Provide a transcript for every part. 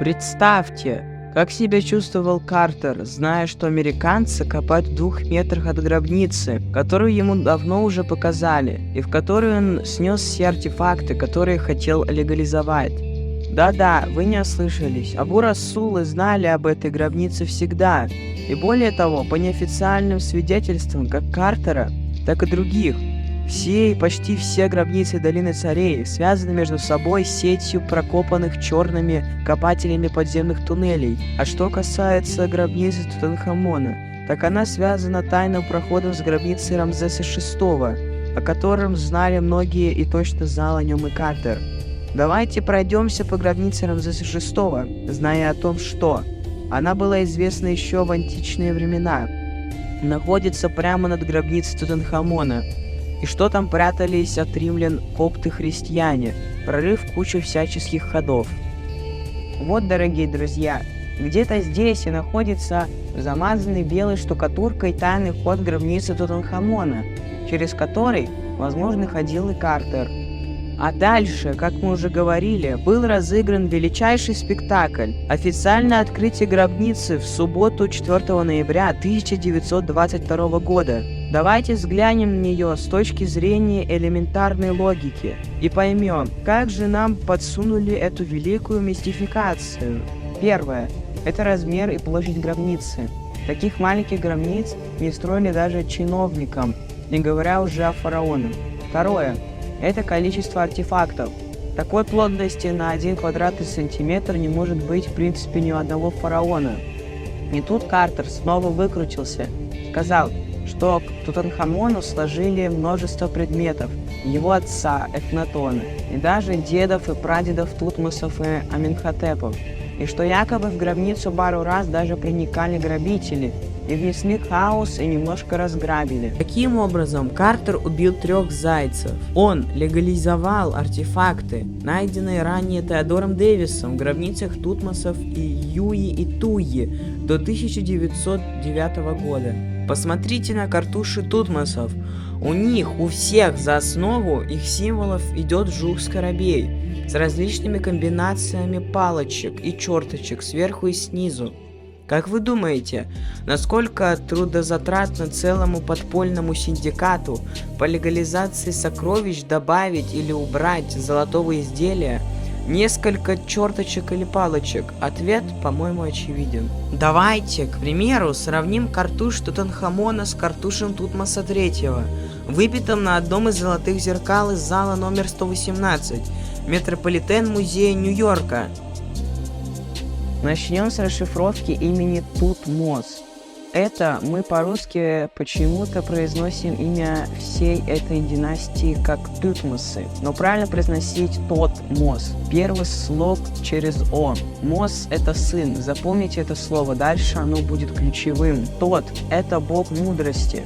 Представьте, как себя чувствовал Картер, зная, что американцы копают в 2 метрах от гробницы, которую ему давно уже показали, и в которую он снес все артефакты, которые хотел легализовать. Да-да, вы не ослышались, Абу-Расулы знали об этой гробнице всегда, и более того, по неофициальным свидетельствам как Картера, так и других, все и почти все гробницы Долины Царей связаны между собой сетью прокопанных черными копателями подземных туннелей. А что касается гробницы Тутанхамона, так она связана тайным проходом с гробницей Рамзеса VI, о котором знали многие и точно знал о нем и Картер. Давайте пройдемся по гробнице Рамзеса VI, зная о том, что она была известна еще в античные времена. Находится прямо над гробницей Тутанхамона. И что там прятались от римлян копты-христиане, прорыв кучу всяческих ходов. Вот, дорогие друзья, где-то здесь и находится замазанный белой штукатуркой тайный ход гробницы Тутанхамона, через который, возможно, ходил и Картер. А дальше, как мы уже говорили, был разыгран величайший спектакль – официальное открытие гробницы в субботу 4 ноября 1922 года. Давайте взглянем на нее с точки зрения элементарной логики и поймем, как же нам подсунули эту великую мистификацию. Первое – это размер и площадь гробницы. Таких маленьких гробниц не строили даже чиновникам, не говоря уже о фараонах. Второе – это количество артефактов. Такой плотности на 1 квадратный сантиметр не может быть в принципе ни у одного фараона. И тут Картер снова выкрутился, сказал, что к Тутанхамону сложили множество предметов, его отца Эхнатона, и даже дедов и прадедов Тутмосов и Аменхотепов, и что якобы в гробницу пару раз даже проникали грабители, и внесли хаос и немножко разграбили. Таким образом, Картер убил 3 зайцев. Он легализовал артефакты, найденные ранее Теодором Дэвисом в гробницах Тутмосов и Юи и Туи до 1909 года. Посмотрите на картуши Тутмосов. У них, у всех за основу их символов идет жук-скоробей с различными комбинациями палочек и черточек сверху и снизу. Как вы думаете, насколько трудозатратно целому подпольному синдикату по легализации сокровищ добавить или убрать с золотого изделия несколько черточек или палочек? Ответ, по-моему, очевиден. Давайте, к примеру, сравним картуш Тутанхамона с картушем Тутмоса III, выбитым на одном из золотых зеркал из зала номер 118, Метрополитен-музея Нью-Йорка. Начнем с расшифровки имени Тутмос. Это мы по-русски почему-то произносим имя всей этой династии как Тутмосы, но правильно произносить Тотмос. Первый слог через О. Мос – это сын, запомните это слово, дальше оно будет ключевым. Тот – это бог мудрости.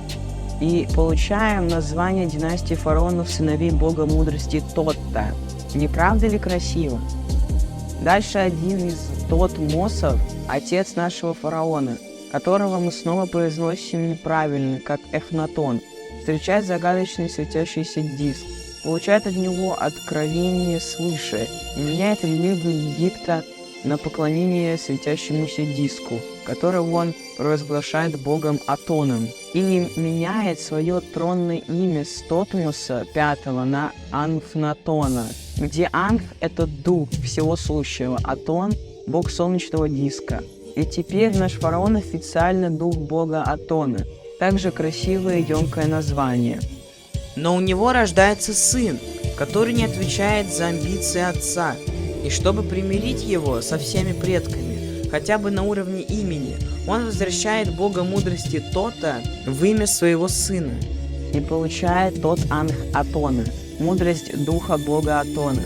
И получаем название династии фараонов сыновей бога мудрости Тотта. Не правда ли красиво? Дальше один из Тотмосов – отец нашего фараона, которого мы снова произносим неправильно, как Эхнатон, встречает загадочный светящийся диск, получает от него откровение свыше и меняет религию Египта на поклонение светящемуся диску, который он провозглашает богом Атоном, и не меняет свое тронное имя с Тотмоса V на Анфнатона, где Анф — это дух всего сущего, Атон — бог солнечного диска. И теперь наш фараон официально дух бога Атона. Также красивое и емкое название. Но у него рождается сын, который не отвечает за амбиции отца, и чтобы примирить его со всеми предками, хотя бы на уровне имени, он возвращает бога мудрости Тота в имя своего сына. И получает тот Анх Атона, мудрость духа бога Атона.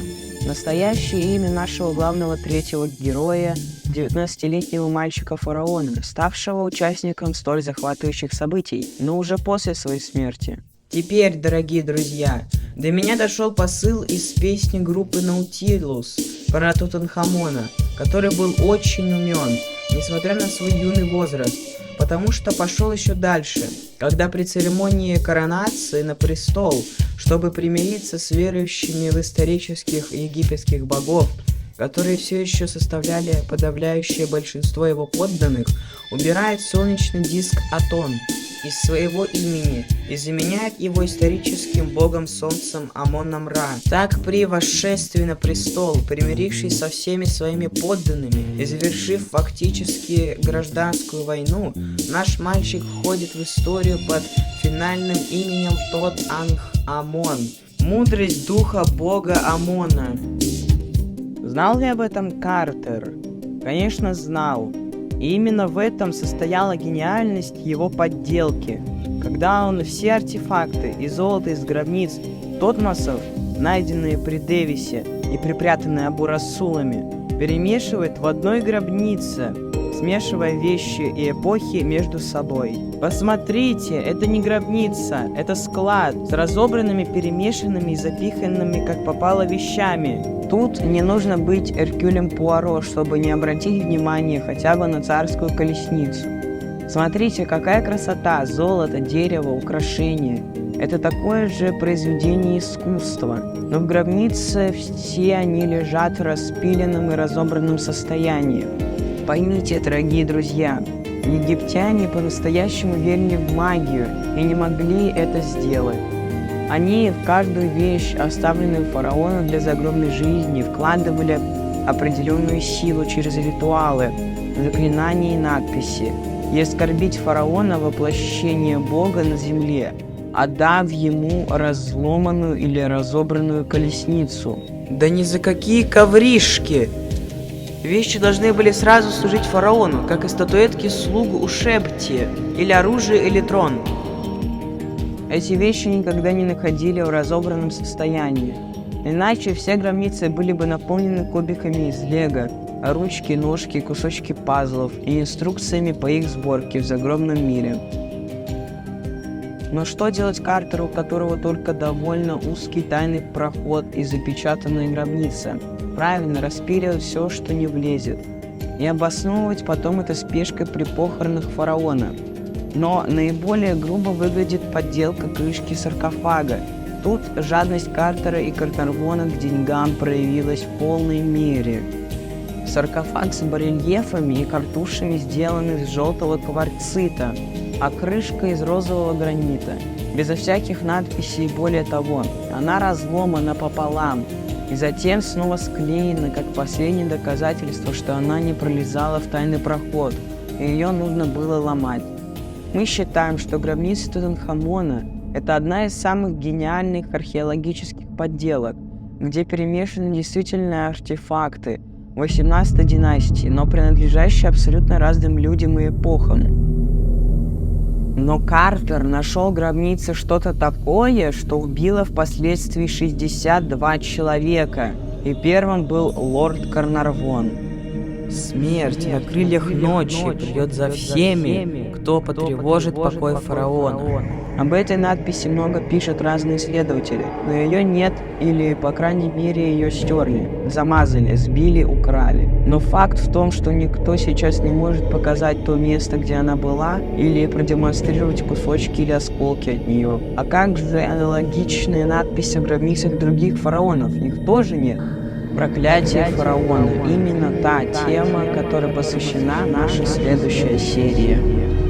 Настоящее имя нашего главного третьего героя, 19-летнего мальчика-фараона, ставшего участником столь захватывающих событий, но уже после своей смерти. Теперь, дорогие друзья, до меня дошел посыл из песни группы Наутилус про Тутанхамона, который был очень умен, несмотря на свой юный возраст, потому что пошел еще дальше, когда при церемонии коронации на престол, чтобы примириться с верующими в исторических египетских богов, которые все еще составляли подавляющее большинство его подданных, убирает солнечный диск Атон из своего имени и заменяет его историческим богом солнцем Амоном Ра. Так при восшествии на престол, примирившись со всеми своими подданными и завершив фактически гражданскую войну, наш мальчик входит в историю под финальным именем Тот Анх Амон, мудрость духа бога Амона. Знал ли об этом Картер? Конечно, знал. И именно в этом состояла гениальность его подделки, когда он все артефакты и золото из гробниц Тотмосов, найденные при Девисе и припрятанные Абу-Расулами, перемешивает в одной гробнице, смешивая вещи и эпохи между собой. Посмотрите, это не гробница, это склад с разобранными, перемешанными и запиханными как попало вещами. Тут не нужно быть Эркюлем Пуаро, чтобы не обратить внимание хотя бы на царскую колесницу. Смотрите, какая красота, золото, дерево, украшения. Это такое же произведение искусства. Но в гробнице все они лежат в распиленном и разобранном состоянии. Поймите, дорогие друзья, египтяне по-настоящему верили в магию и не могли это сделать. Они в каждую вещь, оставленную фараоном для загробной жизни, вкладывали определенную силу через ритуалы, заклинания и надписи. И оскорбить фараона — воплощение Бога на земле, отдав ему разломанную или разобранную колесницу. Да ни за какие ковришки! Вещи должны были сразу служить фараону, как и статуэтки слуг у Шепти, или оружие, или трон. Эти вещи никогда не находили в разобранном состоянии. Иначе все гробницы были бы наполнены кубиками из лего, ручки, ножки, кусочки пазлов и инструкциями по их сборке в загробном мире. Но что делать Картеру, у которого только довольно узкий тайный проход и запечатанная гробница? Правильно, распиливать все, что не влезет. И обосновывать потом это спешкой при похоронах фараона. Но наиболее грубо выглядит подделка крышки саркофага. Тут жадность Картера и Карнарвона к деньгам проявилась в полной мере. Саркофаг с барельефами и картушами сделан из желтого кварцита, а крышка из розового гранита, безо всяких надписей, и более того, она разломана пополам и затем снова склеена, как последнее доказательство, что она не пролезала в тайный проход, и ее нужно было ломать. Мы считаем, что гробница Тутанхамона – это одна из самых гениальных археологических подделок, где перемешаны действительно артефакты 18-й династии, но принадлежащие абсолютно разным людям и эпохам. Но Картер нашел в гробнице что-то такое, что убило впоследствии 62 человека, и первым был лорд Карнарвон. Смерть на крыльях ночи придет за всеми, кто потревожит покой фараона. Об этой надписи много пишут разные исследователи, но ее нет, или, по крайней мере, ее стерли, замазали, сбили, украли. Но факт в том, что никто сейчас не может показать то место, где она была, или продемонстрировать кусочки или осколки от нее. А как же аналогичные надписи в гробницах других фараонов? Их тоже нет. Проклятие фараона. Именно та тема, которой посвящена наша следующая серия.